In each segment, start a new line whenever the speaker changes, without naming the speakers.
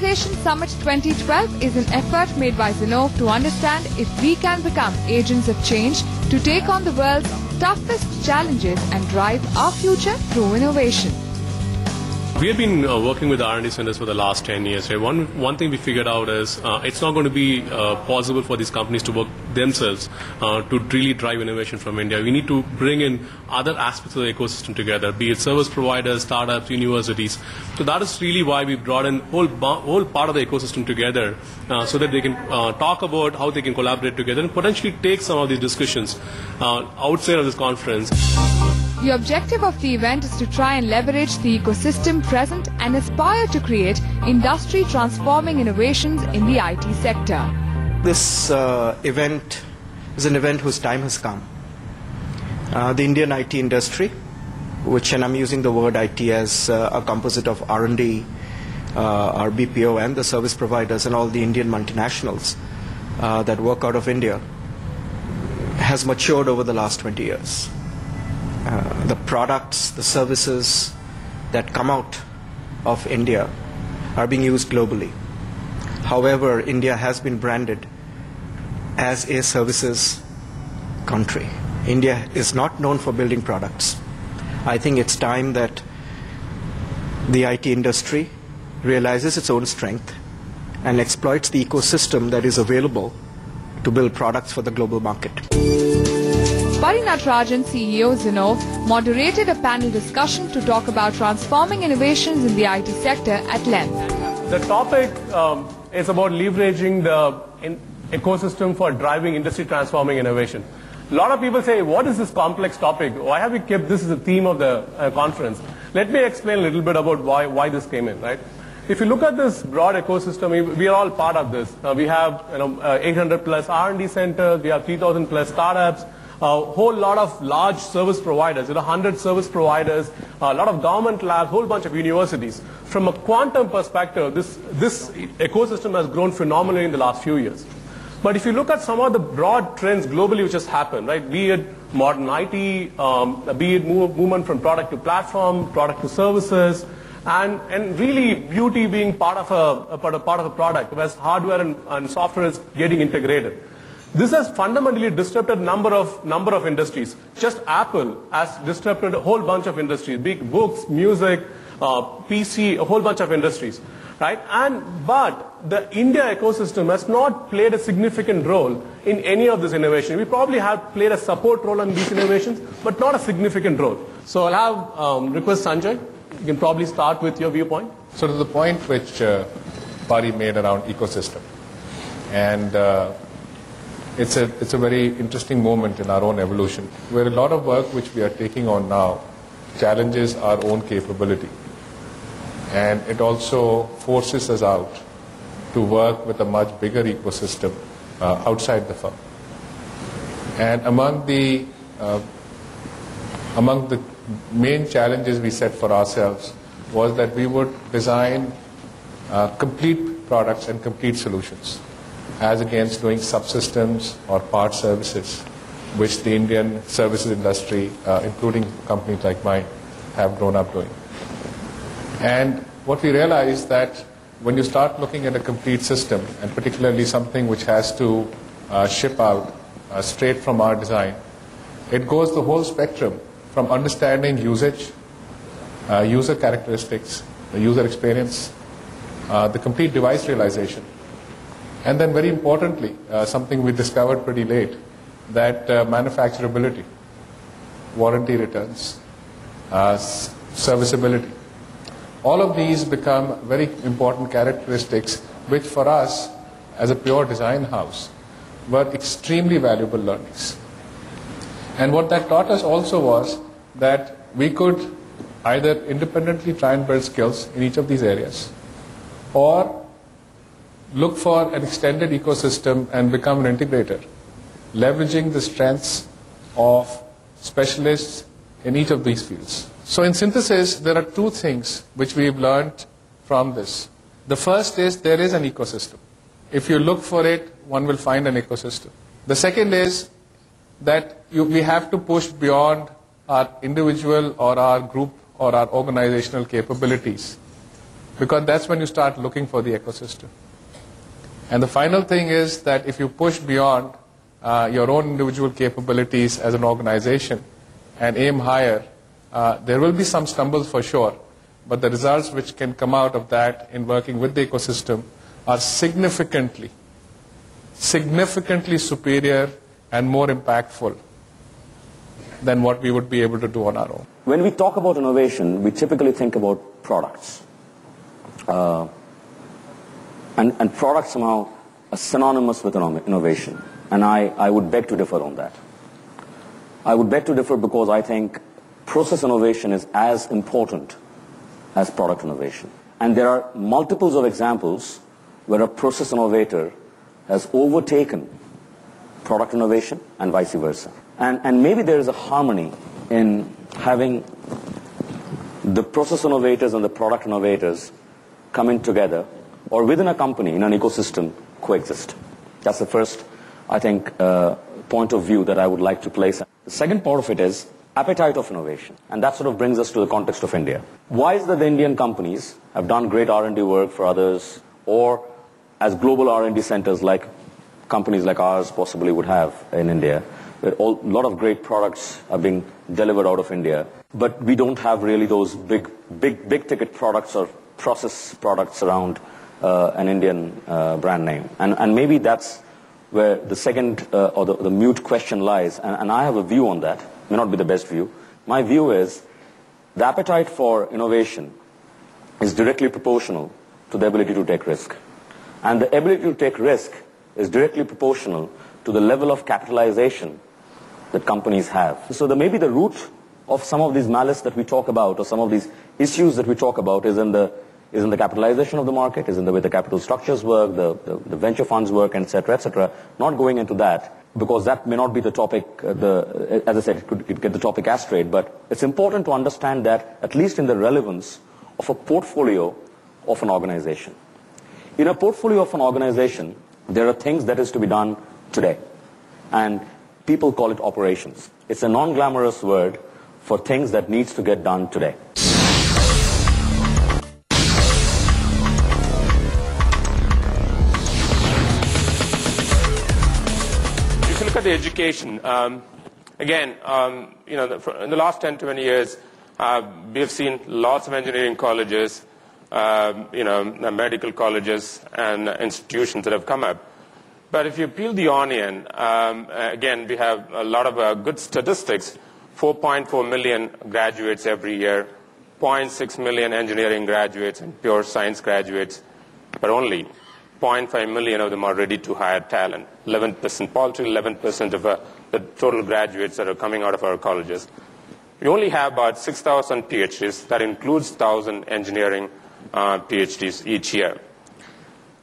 Globalization Summit 2012 is an effort made by Zinnov to understand if we can become agents of change to take on the world's toughest challenges and drive our future through innovation.
We have been working with R&D centers for the last 10 years. Right? One thing we figured out is it's not going to be possible for these companies to work themselves to really drive innovation from India. We need to bring in other aspects of the ecosystem together, be it service providers, startups, universities. So that is really why we brought in whole part of the ecosystem together so that they can talk about how they can collaborate together and potentially take some of these discussions outside of this conference.
The objective of the event is to try and leverage the ecosystem present and aspire to create industry-transforming innovations in the IT sector.
This event is an event whose time has come. The Indian IT industry, and I'm using the word IT as a composite of R&D, our BPO and the service providers and all the Indian multinationals that work out of India, has matured over the last 20 years. The products, the services that come out of India are being used globally. However, India has been branded as a services country. India is not known for building products. I think it's time that the IT industry realizes its own strength and exploits the ecosystem that is available to build products for the global market.
Natarajan, CEO Zinnov, moderated a panel discussion to talk about transforming innovations in the IT sector at length.
The topic is about leveraging the ecosystem for driving industry transforming innovation. A lot of people say, what is this complex topic? Why have we kept this as the theme of the conference? Let me explain a little bit about why this came in, right? If you look at this broad ecosystem, we are all part of this. We have 800 plus R&D centers, we have 3,000 plus startups, a whole lot of large service providers, 100 service providers, a lot of government labs, whole bunch of universities. From a quantum perspective, this ecosystem has grown phenomenally in the last few years. But if you look at some of the broad trends globally which has happened, right, be it modern IT, be it movement from product to platform, product to services, and really beauty being part of a product, whereas hardware and software is getting integrated. This has fundamentally disrupted number of industries. Just Apple has disrupted a whole bunch of industries, big books, music, PC, a whole bunch of industries, right? But the India ecosystem has not played a significant role in any of this innovation. We probably have played a support role in these innovations, but not a significant role. So I'll have request Sanjay. You can probably start with your viewpoint.
So to the point which Pari made around ecosystem, and it's a very interesting moment in our own evolution, where a lot of work which we are taking on now challenges our own capability, and it also forces us out to work with a much bigger ecosystem outside the firm. And among the main challenges we set for ourselves was that we would design complete products and complete solutions, as against doing subsystems or part services, which the Indian services industry, including companies like mine, have grown up doing. And what we realized that when you start looking at a complete system, and particularly something which has to ship out straight from our design, it goes the whole spectrum from understanding usage, user characteristics, the user experience, the complete device realization. And then very importantly, something we discovered pretty late, that manufacturability, warranty returns, serviceability. All of these become very important characteristics which for us as a pure design house were extremely valuable learnings. And what that taught us also was that we could either independently try and build skills in each of these areas, or look for an extended ecosystem and become an integrator, leveraging the strengths of specialists in each of these fields. So in synthesis, there are two things which we've learned from this. The first is there is an ecosystem. If you look for it, one will find an ecosystem. The second is that we have to push beyond our individual or our group or our organizational capabilities because that's when you start looking for the ecosystem. And the final thing is that if you push beyond your own individual capabilities as an organization and aim higher, there will be some stumbles for sure, but the results which can come out of that in working with the ecosystem are significantly superior and more impactful than what we would be able to do on our own.
When we talk about innovation, we typically think about products. And products somehow are synonymous with innovation. And I would beg to differ on that. I would beg to differ because I think process innovation is as important as product innovation. And there are multiples of examples where a process innovator has overtaken product innovation and vice versa. And maybe there is a harmony in having the process innovators and the product innovators coming together, or within a company, in an ecosystem, coexist. That's the first, I think, point of view that I would like to place. The second part of it is appetite of innovation. And that sort of brings us to the context of India. Why is that the Indian companies have done great R&D work for others, or as global R&D centers like companies like ours possibly would have in India, where a lot of great products are being delivered out of India, but we don't have really those big ticket products or process products around an Indian brand name. And maybe that's where the second or the mute question lies, and I have a view on that. May not be the best view. My view is the appetite for innovation is directly proportional to the ability to take risk. And the ability to take risk is directly proportional to the level of capitalization that companies have. So maybe the root of some of these malice that we talk about, or some of these issues that we talk about, is in the capitalization of the market, is in the way the capital structures work, the venture funds work, etc., etc. Not going into that, because that may not be the topic, as I said, it could get the topic astrayed, but it's important to understand that, at least in the relevance of a portfolio of an organization. In a portfolio of an organization, there are things that is to be done today, and people call it operations. It's a non-glamorous word for things that needs to get done today.
If you look at the education, again, in the last 10, 20 years, we have seen lots of engineering colleges, medical colleges and institutions that have come up. But if you peel the onion, again, we have a lot of good statistics. 4.4 million graduates every year, 0.6 million engineering graduates and pure science graduates, but only 0.5 million of them are ready to hire talent. 11%, paltry 11% of the total graduates that are coming out of our colleges. We only have about 6,000 PhDs. That includes 1,000 engineering PhDs each year.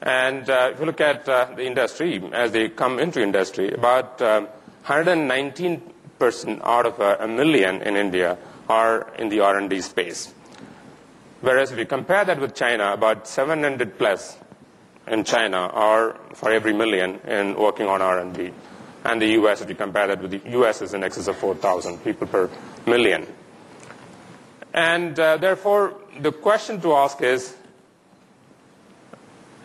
And if you look at the industry, as they come into industry, about 119% out of a million in India are in the R&D space. Whereas if you compare that with China, about 700 plus in China are for every million in working on R&D. And the US, if you compare that with the US, is in excess of 4,000 people per million. And therefore, the question to ask is,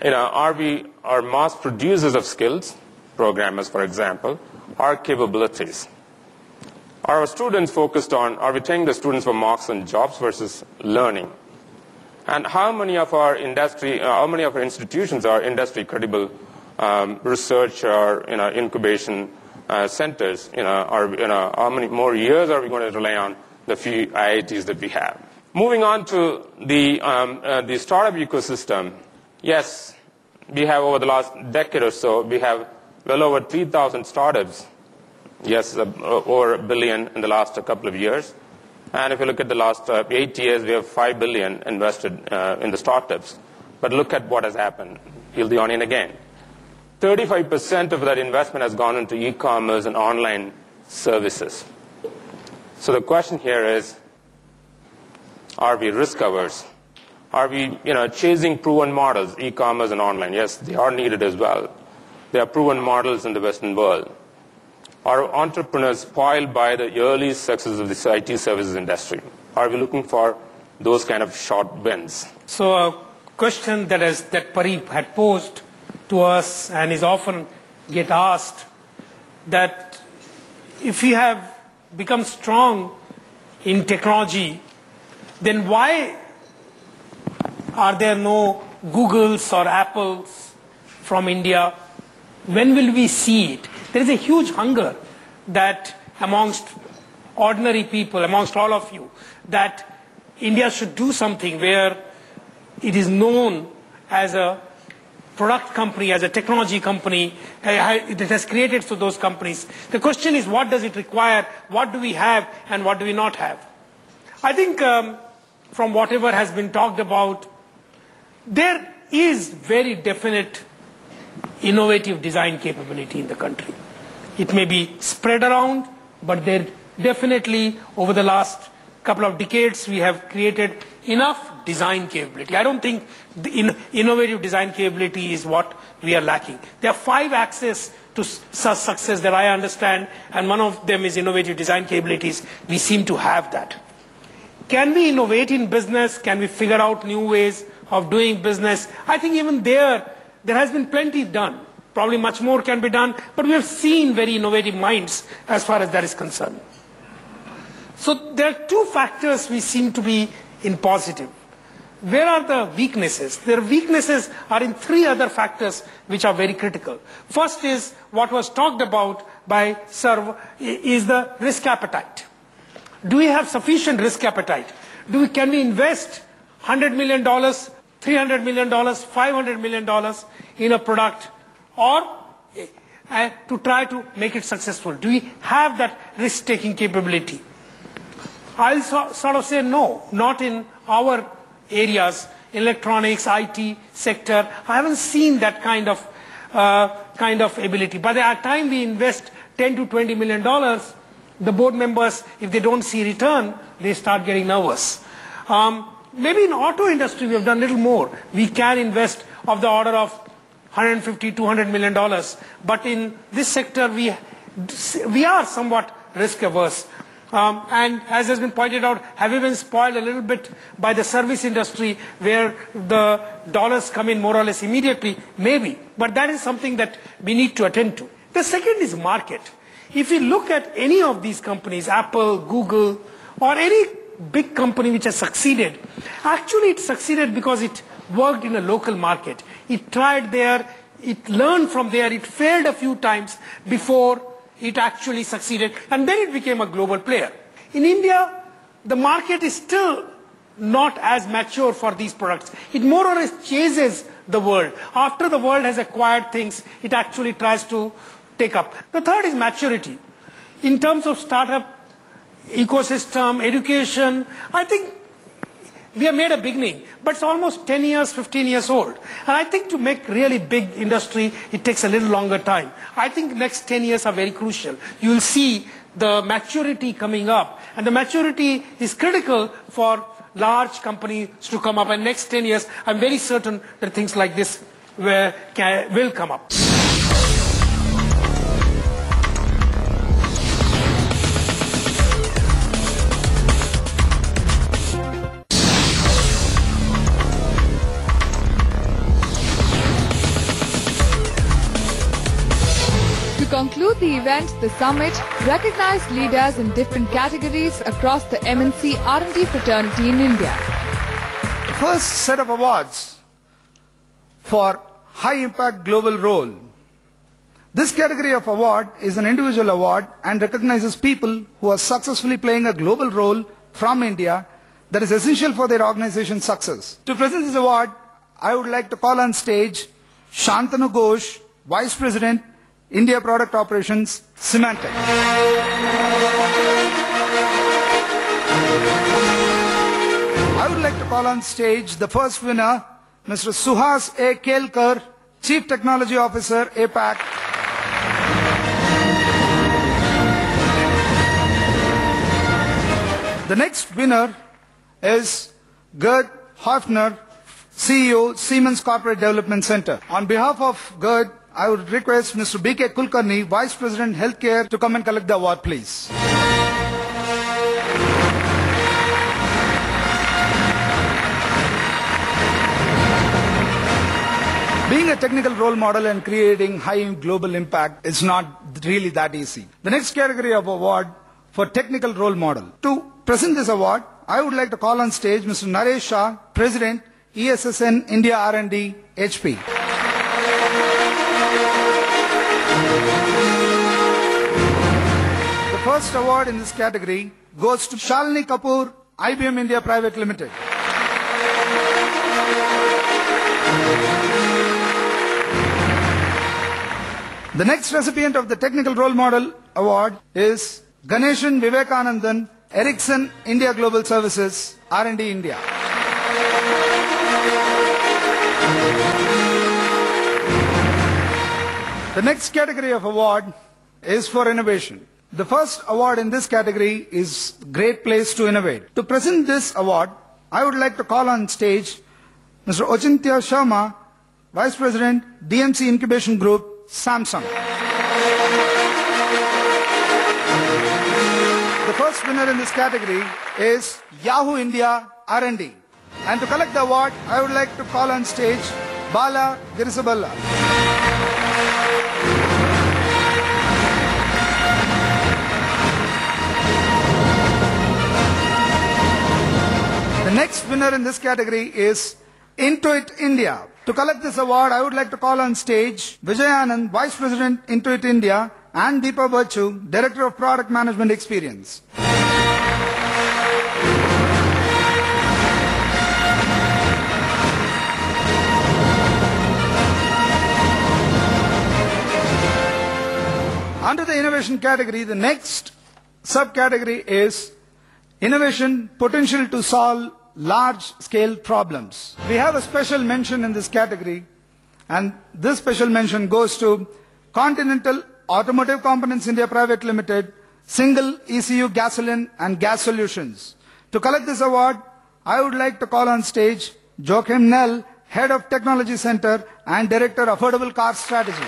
are mass producers of skills, programmers, for example, our capabilities? Are our students focused on, are we taking the students for marks and jobs versus learning? And how many of our institutions are industry credible research or incubation centers? How many more years are we going to rely on the few IITs that we have? Moving on to the startup ecosystem. Yes, we have over the last decade or so, we have well over 3,000 startups. Yes, over $1 billion in the last couple of years. And if you look at the last 8 years, we have $5 billion invested in the startups. But look at what has happened. Peel the onion again. 35% of that investment has gone into e-commerce and online services. So the question here is, are we risk averse? Are we, chasing proven models, e-commerce and online? Yes, they are needed as well. They are proven models in the Western world. Are entrepreneurs spoiled by the early success of the IT services industry? Are we looking for those kind of short wins?
So question that Parip had posed to us and is often get asked, that if we have become strong in technology, then why are there no Googles or Apples from India? When will we see it? There is a huge hunger that amongst ordinary people, amongst all of you, that India should do something where it is known as a product company, as a technology company. It has created for those companies. The question is, what does it require? What do we have and what do we not have? I think from whatever has been talked about, there is very definite innovative design capability in the country. It may be spread around, but there definitely over the last couple of decades we have created enough design capability. I don't think the innovative design capability is what we are lacking. There are 5 axes to success that I understand, and one of them is innovative design capabilities. We seem to have that. Can we innovate in business? Can we figure out new ways of doing business? I think even there has been plenty done. Probably much more can be done, but we have seen very innovative minds as far as that is concerned. So there are 2 factors we seem to be in positive. Where are the weaknesses? Their weaknesses are in 3 other factors which are very critical. First is what was talked about by Sir, is the risk appetite. Do we have sufficient risk appetite? Can we invest $100 million, $300 million, $500 million in a product, or to try to make it successful? Do we have that risk-taking capability? I'll sort of say no, not in our areas, electronics, IT sector. I haven't seen that kind of ability. By the time we invest $10 to $20 million, the board members, if they don't see return, they start getting nervous. Maybe in auto industry we have done a little more. We can invest of the order of $150, $200 million. But in this sector, we are somewhat risk averse. And as has been pointed out, have we been spoiled a little bit by the service industry where the dollars come in more or less immediately? Maybe. But that is something that we need to attend to. The second is market. If you look at any of these companies, Apple, Google, or any big company which has succeeded, actually it succeeded because it worked in a local market. It tried there, it learned from there, it failed a few times before it actually succeeded, and then it became a global player. In India, the market is still not as mature for these products. It more or less chases the world. After the world has acquired things, it actually tries to take up. The third is maturity. In terms of startup, ecosystem, education, I think we have made a beginning, but it's almost 10 years, 15 years old. And I think to make really big industry, it takes a little longer time. I think next 10 years are very crucial. You will see the maturity coming up, and the maturity is critical for large companies to come up. And next 10 years, I'm very certain that things like this will come up.
To conclude the event, the summit recognized leaders in different categories across the MNC R&D fraternity in India.
The first set of awards for high impact global role. This category of award is an individual award and recognizes people who are successfully playing a global role from India that is essential for their organization's success. To present this award, I would like to call on stage Shantanu Ghosh, Vice President, India Product Operations, Symantec. I would like to call on stage the first winner, Mr. Suhas A. Kelkar, Chief Technology Officer, APAC. The next winner is Gerd Hoefner, CEO, Siemens Corporate Development Center. On behalf of Gerd, I would request Mr. B.K. Kulkarni, Vice President Healthcare, to come and collect the award, please. Being a technical role model and creating high global impact is not really that easy. The next category of award for technical role model. To present this award, I would like to call on stage Mr. Naresh Shah, President, ESSN India R&D, HP. The first award in this category goes to Shalini Kapoor, IBM India Private Limited. The next recipient of the Technical Role Model Award is Ganesan Vivekanandan, Ericsson India Global Services, R&D India. The next category of award is for innovation. The first award in this category is Great Place to Innovate. To present this award, I would like to call on stage Mr. Ochintya Sharma, Vice President, DMC Incubation Group, Samsung. The first winner in this category is Yahoo India R&D. And to collect the award, I would like to call on stage Bala Girisaballa. The next winner in this category is Intuit India. To collect this award, I would like to call on stage Vijayanand, Vice President, Intuit India, and Deepa Bachu, Director of Product Management Experience. Under the innovation category, the next subcategory is innovation potential to solve large-scale problems. We have a special mention in this category, and this special mention goes to Continental Automotive Components India Private Limited, Single ECU Gasoline and Gas Solutions. To collect this award, I would like to call on stage Joachim Nell, Head of Technology Center and Director Affordable Car Strategy.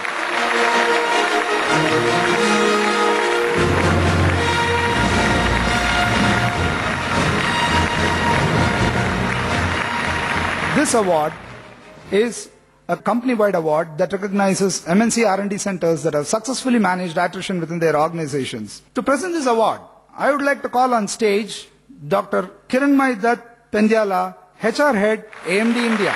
This award is a company-wide award that recognizes MNC R&D centers that have successfully managed attrition within their organizations. To present this award, I would like to call on stage Dr. Kiranmai Dutt Pendyala, HR Head, AMD India.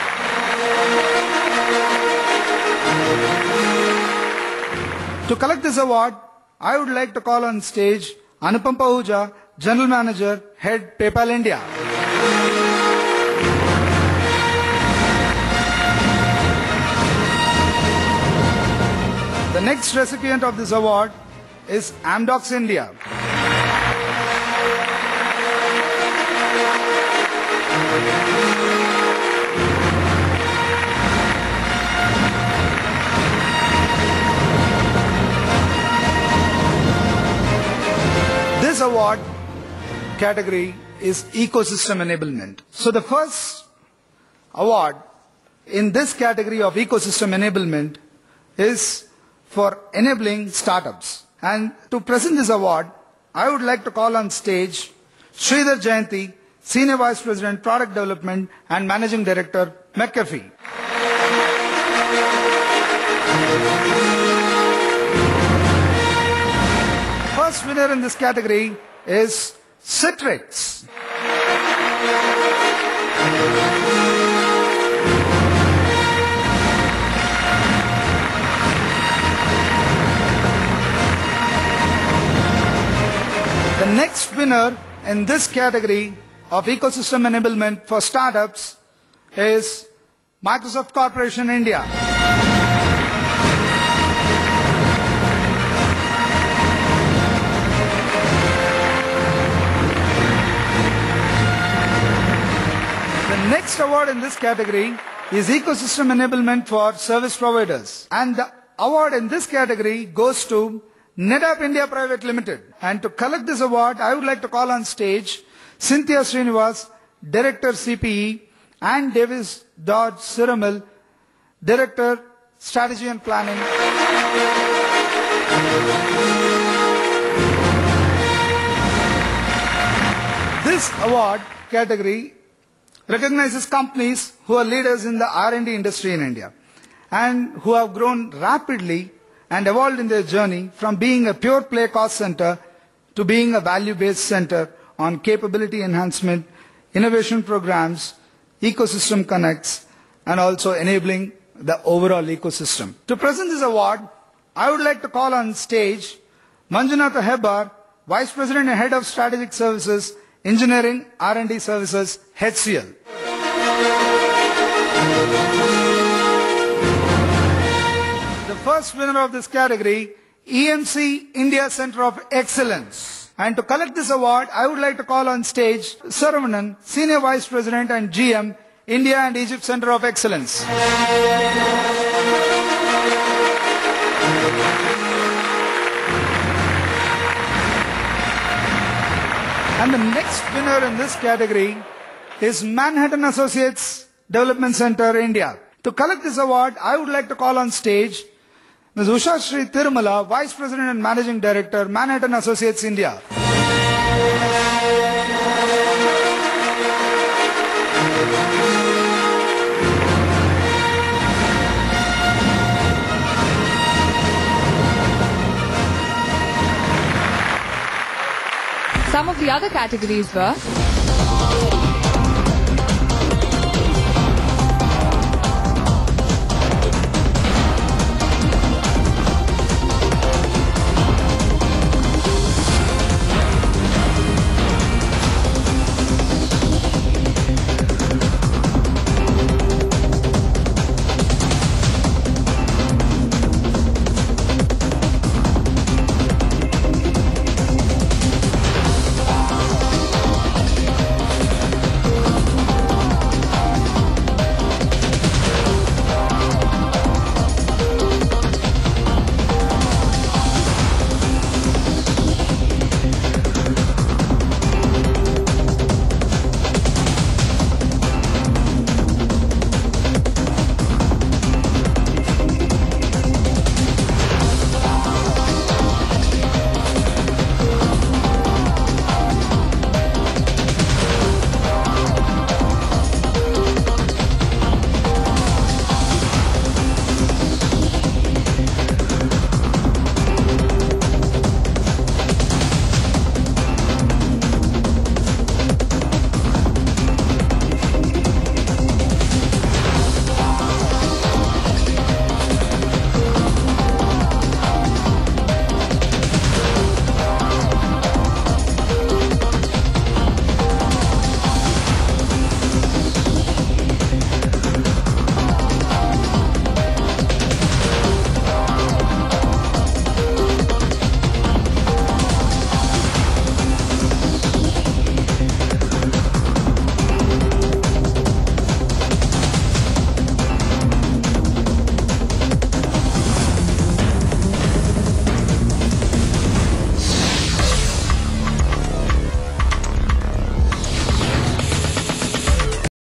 To collect this award, I would like to call on stage Anupam Pahuja, General Manager, Head, PayPal India. The next recipient of this award is Amdocs India. This award category is ecosystem enablement. So the first award in this category of ecosystem enablement is for enabling startups. And to present this award, I would like to call on stage Sridhar Jayanti, Senior Vice President, Product Development and Managing Director, McAfee. First winner in this category is Citrix. The next winner in this category of ecosystem enablement for startups is Microsoft Corporation India. The next award in this category is ecosystem enablement for service providers. And the award in this category goes to NetApp India Private Limited. And to collect this award, I would like to call on stage Cynthia Srinivas, Director CPE, and Davis Dodge Siramil, Director Strategy and Planning. This award category recognizes companies who are leaders in the R&D industry in India. and who have grown rapidly and evolved in their journey from being a pure play cost center to being a value-based center on capability enhancement, innovation programs, ecosystem connects, and also enabling the overall ecosystem. To present this award, I would like to call on stage Manjunatha Hebbar, Vice President and Head of Strategic Services, Engineering R&D Services, HCL. The first winner of this category, EMC India Center of Excellence. And to collect this award, I would like to call on stage Saravanan, Senior Vice President and GM, India and Egypt Center of Excellence. And the next winner in this category is Manhattan Associates Development Center, India. To collect this award, I would like to call on stage Ms. Usha Shri Tirumala, Vice President and Managing Director, Manhattan Associates, India.
Some of the other categories were